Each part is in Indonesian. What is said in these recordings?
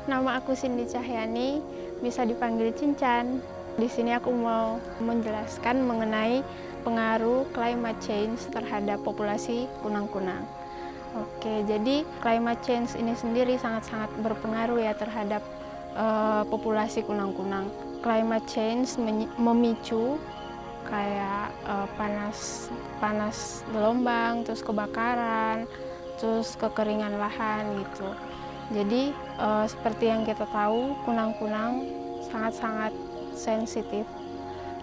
Nama aku Cindy Cahyani, bisa dipanggil Cincan. Di sini aku mau menjelaskan mengenai pengaruh climate change terhadap populasi kunang-kunang. Oke, jadi climate change ini sendiri sangat-sangat berpengaruh ya terhadap populasi kunang-kunang. Climate change memicu kayak panas gelombang, terus kebakaran, terus kekeringan lahan gitu. Jadi seperti yang kita tahu, kunang-kunang sangat-sangat sensitif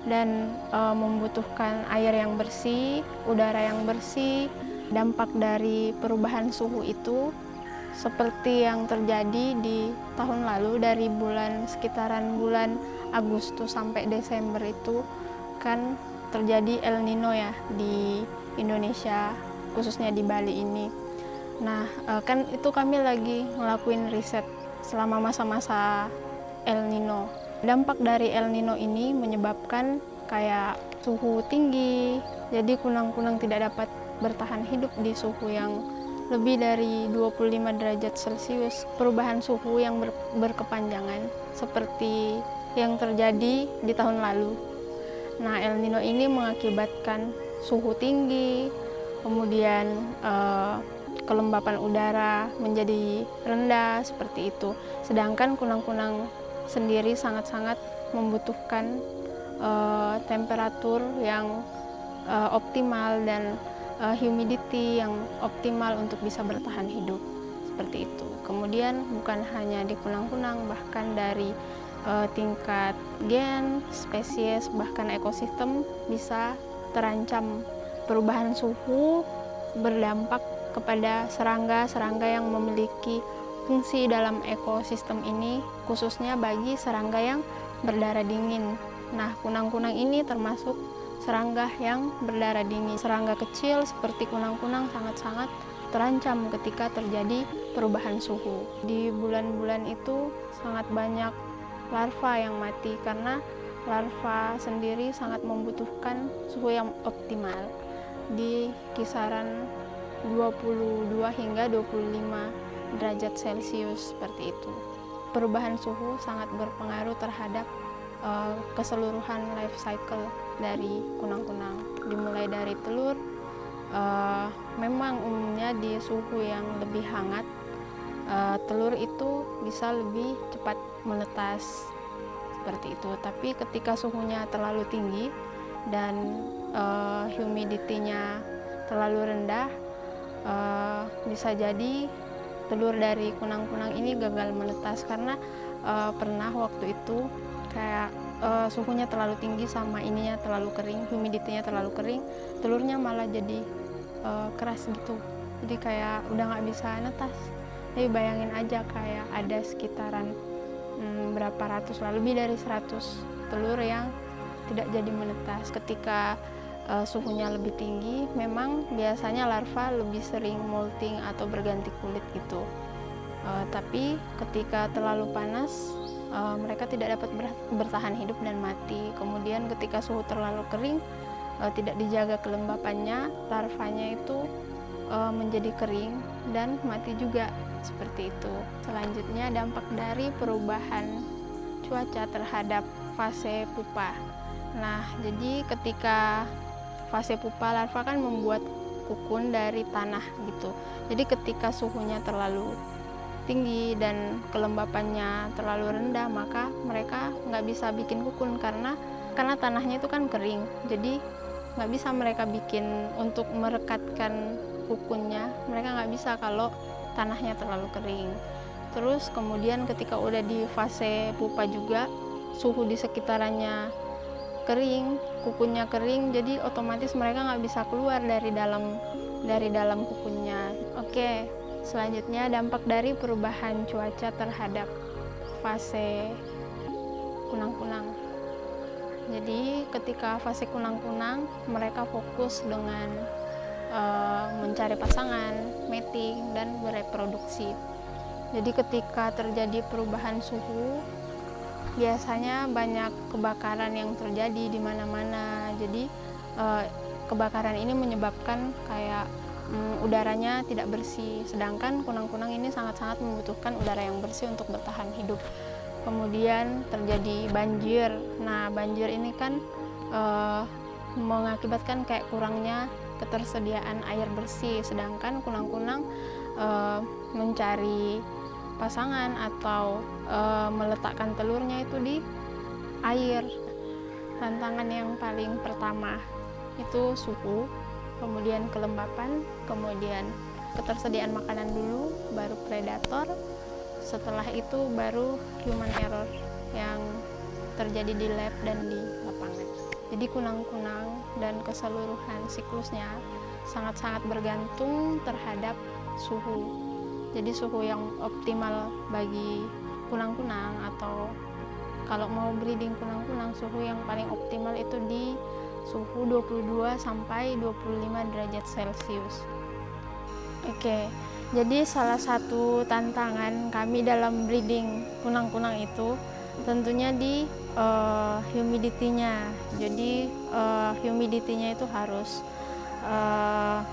dan membutuhkan air yang bersih, udara yang bersih. Dampak dari perubahan suhu itu seperti yang terjadi di tahun lalu dari sekitaran bulan Agustus sampai Desember itu kan terjadi El Nino ya di Indonesia, khususnya di Bali ini. Nah, kan itu kami lagi ngelakuin riset selama masa-masa El Nino. Dampak dari El Nino ini menyebabkan kayak suhu tinggi, jadi kunang-kunang tidak dapat bertahan hidup di suhu yang lebih dari 25 derajat Celcius. Perubahan suhu yang berkepanjangan seperti yang terjadi di tahun lalu. Nah, El Nino ini mengakibatkan suhu tinggi, kemudian kelembapan udara menjadi rendah seperti itu. Sedangkan kunang-kunang sendiri sangat-sangat membutuhkan temperatur yang optimal dan humidity yang optimal untuk bisa bertahan hidup seperti itu. Kemudian bukan hanya di kunang-kunang, bahkan dari tingkat gen, spesies, bahkan ekosistem bisa terancam. Perubahan suhu berdampak kepada serangga-serangga yang memiliki fungsi dalam ekosistem ini, khususnya bagi serangga yang berdarah dingin. Nah, kunang-kunang ini termasuk serangga yang berdarah dingin. Serangga kecil seperti kunang-kunang sangat-sangat terancam ketika terjadi perubahan suhu. Di bulan-bulan itu sangat banyak larva yang mati karena larva sendiri sangat membutuhkan suhu yang optimal di kisaran 22 hingga 25 derajat Celcius seperti itu. Perubahan suhu sangat berpengaruh terhadap keseluruhan life cycle dari kunang-kunang. Dimulai dari telur, memang umumnya di suhu yang lebih hangat, telur itu bisa lebih cepat menetas seperti itu. Tapi ketika suhunya terlalu tinggi dan humidity-nya terlalu rendah, bisa jadi telur dari kunang-kunang ini gagal menetas karena pernah waktu itu kayak suhunya terlalu tinggi sama ininya terlalu kering, humidity-nya terlalu kering, telurnya malah jadi keras gitu, jadi kayak udah nggak bisa netas. Jadi bayangin aja kayak ada sekitaran berapa ratus, lebih dari 100 telur yang tidak jadi menetas. Ketika suhunya lebih tinggi, memang biasanya larva lebih sering molting atau berganti kulit gitu. Tapi ketika terlalu panas, mereka tidak dapat bertahan hidup dan mati. Kemudian ketika suhu terlalu kering, tidak dijaga kelembapannya, larvanya itu menjadi kering dan mati juga seperti itu. Selanjutnya dampak dari perubahan cuaca terhadap fase pupa. Nah, jadi ketika fase pupa, larva kan membuat kukun dari tanah gitu. Jadi ketika suhunya terlalu tinggi dan kelembapannya terlalu rendah, maka mereka nggak bisa bikin kukun karena tanahnya itu kan kering. Jadi nggak bisa mereka bikin untuk merekatkan kukunnya. Mereka nggak bisa kalau tanahnya terlalu kering. Terus kemudian ketika udah di fase pupa juga, suhu di sekitarannya kering, kukunnya kering, jadi otomatis mereka nggak bisa keluar dari dalam kukunnya. Oke, selanjutnya dampak dari perubahan cuaca terhadap fase kunang-kunang. Jadi ketika fase kunang-kunang, mereka fokus dengan mencari pasangan, mating, dan bereproduksi. Jadi ketika terjadi perubahan suhu, biasanya banyak kebakaran yang terjadi di mana-mana. Jadi kebakaran ini menyebabkan kayak udaranya tidak bersih. Sedangkan kunang-kunang ini sangat-sangat membutuhkan udara yang bersih untuk bertahan hidup. Kemudian terjadi banjir. Nah, banjir ini kan mengakibatkan kayak kurangnya ketersediaan air bersih. Sedangkan kunang-kunang mencari pasangan atau meletakkan telurnya itu di air. Tantangan yang paling pertama itu suhu, kemudian kelembapan, kemudian ketersediaan makanan dulu, baru predator, setelah itu baru human error yang terjadi di lab dan di lapangan. Jadi kunang-kunang dan keseluruhan siklusnya sangat-sangat bergantung terhadap suhu. Jadi suhu yang optimal bagi kunang-kunang, atau kalau mau breeding kunang-kunang, suhu yang paling optimal itu di suhu 22 sampai 25 derajat Celcius. Oke, jadi salah satu tantangan kami dalam breeding kunang-kunang itu tentunya di humidity-nya. Jadi humidity-nya itu harus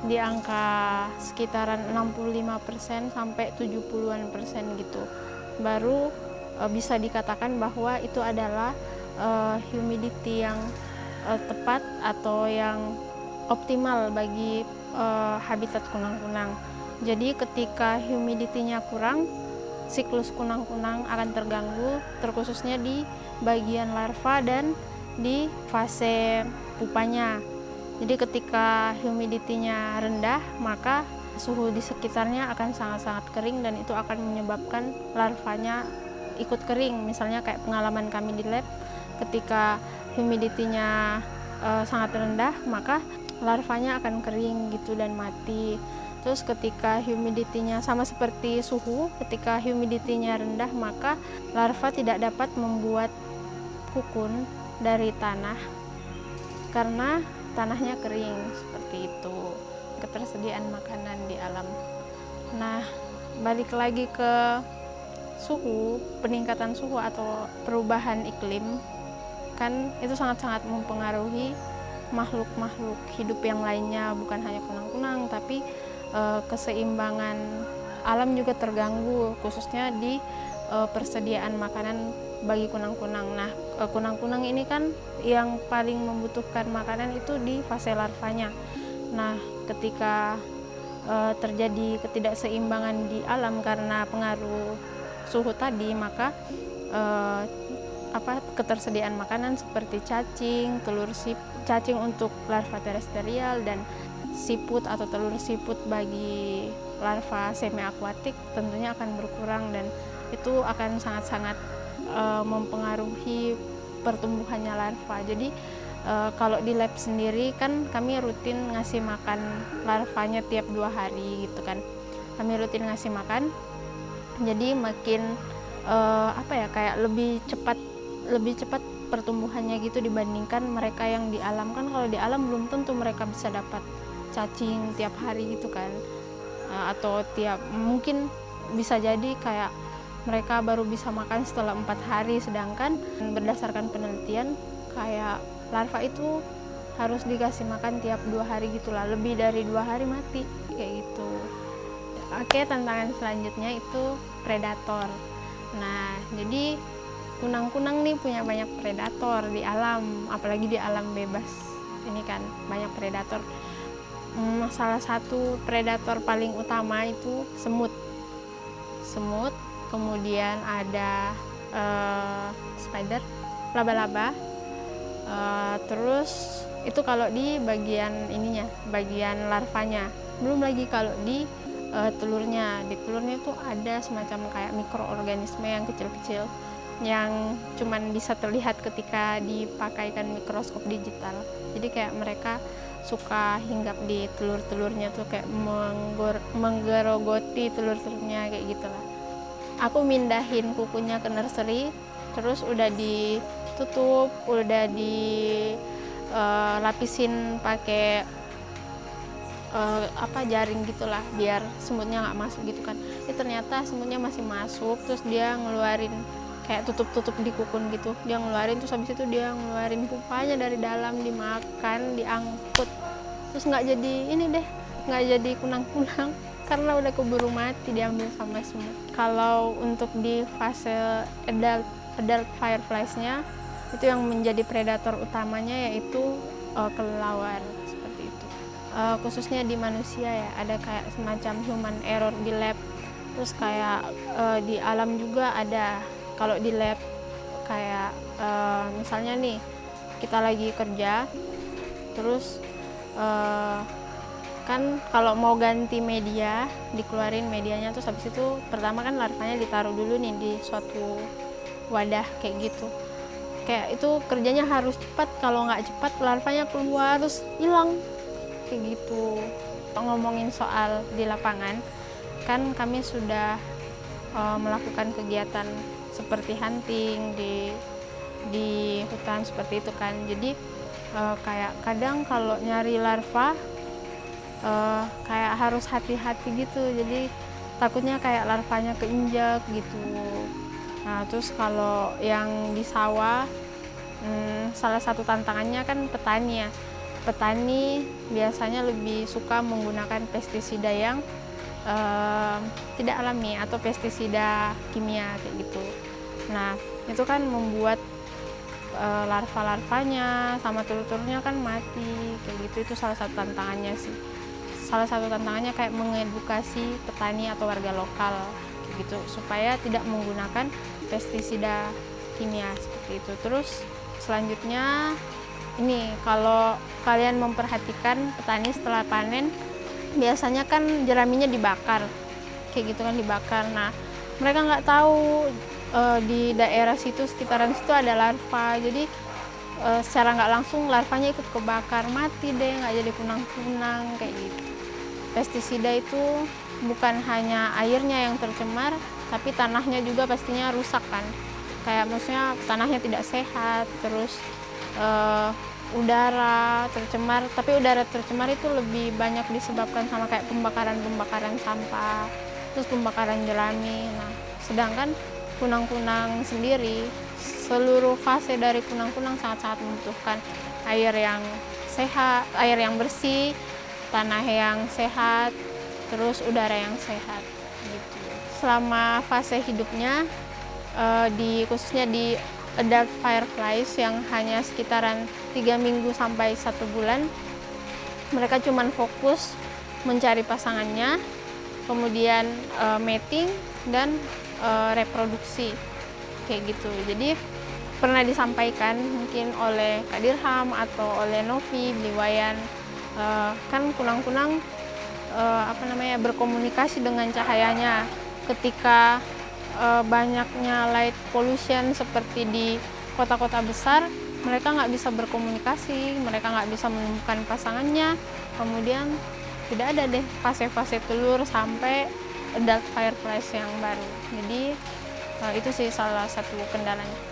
di angka sekitaran 65% sampai 70-an% gitu. Baru bisa dikatakan bahwa itu adalah humidity yang tepat atau yang optimal bagi habitat kunang-kunang. Jadi ketika humidity-nya kurang, siklus kunang-kunang akan terganggu, terkhususnya di bagian larva dan di fase pupanya. Jadi ketika humidity-nya rendah, maka suhu di sekitarnya akan sangat-sangat kering dan itu akan menyebabkan larvanya ikut kering. Misalnya kayak pengalaman kami di lab, ketika humidity-nya sangat rendah, maka larvanya akan kering gitu dan mati. Terus ketika humidity-nya sama seperti suhu, ketika humidity-nya rendah, maka larva tidak dapat membuat kukun dari tanah karena tanahnya kering, seperti itu. Ketersediaan makanan di alam. Nah, balik lagi ke suhu, peningkatan suhu atau perubahan iklim kan itu sangat-sangat mempengaruhi makhluk-makhluk hidup yang lainnya, bukan hanya kunang-kunang, tapi keseimbangan alam juga terganggu, khususnya di persediaan makanan bagi kunang-kunang. Nah, kunang-kunang ini kan yang paling membutuhkan makanan itu di fase larvanya. Nah, ketika terjadi ketidakseimbangan di alam karena pengaruh suhu tadi, maka ketersediaan makanan seperti cacing, cacing untuk larva terestrial dan siput atau telur siput bagi larva semi akuatik tentunya akan berkurang, dan itu akan sangat-sangat mempengaruhi pertumbuhannya larva. Jadi kalau di lab sendiri kan kami rutin ngasih makan larvanya tiap 2 hari gitu kan. Kami rutin ngasih makan. Jadi makin kayak lebih cepat pertumbuhannya gitu dibandingkan mereka yang di alam. Kan kalau di alam belum tentu mereka bisa dapat cacing tiap hari gitu kan, atau mungkin bisa jadi kayak mereka baru bisa makan setelah 4 hari, sedangkan berdasarkan penelitian kayak larva itu harus dikasih makan tiap 2 hari gitulah, lebih dari 2 hari mati kayak gitu. Oke, tantangan selanjutnya itu predator. Nah, jadi kunang-kunang nih punya banyak predator di alam, apalagi di alam bebas. Ini kan banyak predator. Salah satu predator paling utama itu semut. Kemudian ada spider, laba-laba. Terus itu kalau di bagian bagian larvanya. Belum lagi kalau di telurnya. Di telurnya itu ada semacam kayak mikroorganisme yang kecil-kecil yang cuman bisa terlihat ketika dipakaikan mikroskop digital. Jadi kayak mereka suka hinggap di telur-telurnya tuh, kayak menggerogoti telur-telurnya kayak gitulah. Aku mindahin kukunya ke nursery, terus udah ditutup, udah dilapisin pakai jaring gitulah biar semutnya nggak masuk gitu kan. Ternyata semutnya masih masuk, terus dia ngeluarin kayak tutup di kukun gitu, dia ngeluarin, terus habis itu dia ngeluarin pupanya dari dalam, dimakan, diangkut, terus nggak jadi nggak jadi kunang-kunang karena udah keburu mati diambil sama semut. Kalau untuk di fase adult fireflies-nya, itu yang menjadi predator utamanya yaitu kelelawar seperti itu. Khususnya di manusia ya, ada kayak semacam human error di lab. Terus kayak di alam juga ada. Kalau di lab kayak misalnya nih kita lagi kerja, terus kan kalau mau ganti media, dikeluarin medianya, terus habis itu pertama kan larvanya ditaruh dulu nih di suatu wadah kayak gitu. Kayak itu kerjanya harus cepat, kalau nggak cepat larvanya keluar terus hilang kayak gitu. Ngomongin soal di lapangan, kan kami sudah melakukan kegiatan seperti hunting di hutan seperti itu kan. Jadi kayak kadang kalau nyari larva kayak harus hati-hati gitu, jadi takutnya kayak larvanya keinjak gitu. Nah terus kalau yang di sawah, salah satu tantangannya kan petani ya. Petani biasanya lebih suka menggunakan pestisida yang tidak alami atau pestisida kimia kayak gitu. Nah itu kan membuat larva-larvanya sama telur-telurnya kan mati kayak gitu. Itu salah satu tantangannya sih. Salah satu tantangannya kayak mengedukasi petani atau warga lokal kayak gitu supaya tidak menggunakan pestisida kimia seperti itu. Terus selanjutnya ini, kalau kalian memperhatikan petani setelah panen biasanya kan jeraminya dibakar kayak gitu kan, dibakar. Nah mereka nggak tahu di daerah situ, sekitaran situ ada larva, jadi secara nggak langsung larvanya ikut kebakar, mati deh, nggak jadi kunang-kunang kayak gitu. Pestisida itu bukan hanya airnya yang tercemar, tapi tanahnya juga pastinya rusak kan. Kayak maksudnya tanahnya tidak sehat, terus udara tercemar. Tapi udara tercemar itu lebih banyak disebabkan sama kayak pembakaran sampah, terus pembakaran jerami. Nah, sedangkan kunang-kunang sendiri, seluruh fase dari kunang-kunang sangat-sangat membutuhkan air yang sehat, air yang bersih, tanah yang sehat, terus udara yang sehat gitu. Selama fase hidupnya, khususnya di adult fireflies yang hanya sekitaran 3 minggu sampai 1 bulan, mereka cuma fokus mencari pasangannya, kemudian mating dan reproduksi kayak gitu. Jadi pernah disampaikan mungkin oleh Kak Dirham atau oleh Novi Bliwayan, kan kunang-kunang berkomunikasi dengan cahayanya. Ketika banyaknya light pollution seperti di kota-kota besar, mereka nggak bisa berkomunikasi, mereka nggak bisa menemukan pasangannya. Kemudian tidak ada deh fase-fase telur sampai adult fireflies yang baru. Jadi itu sih salah satu kendalanya.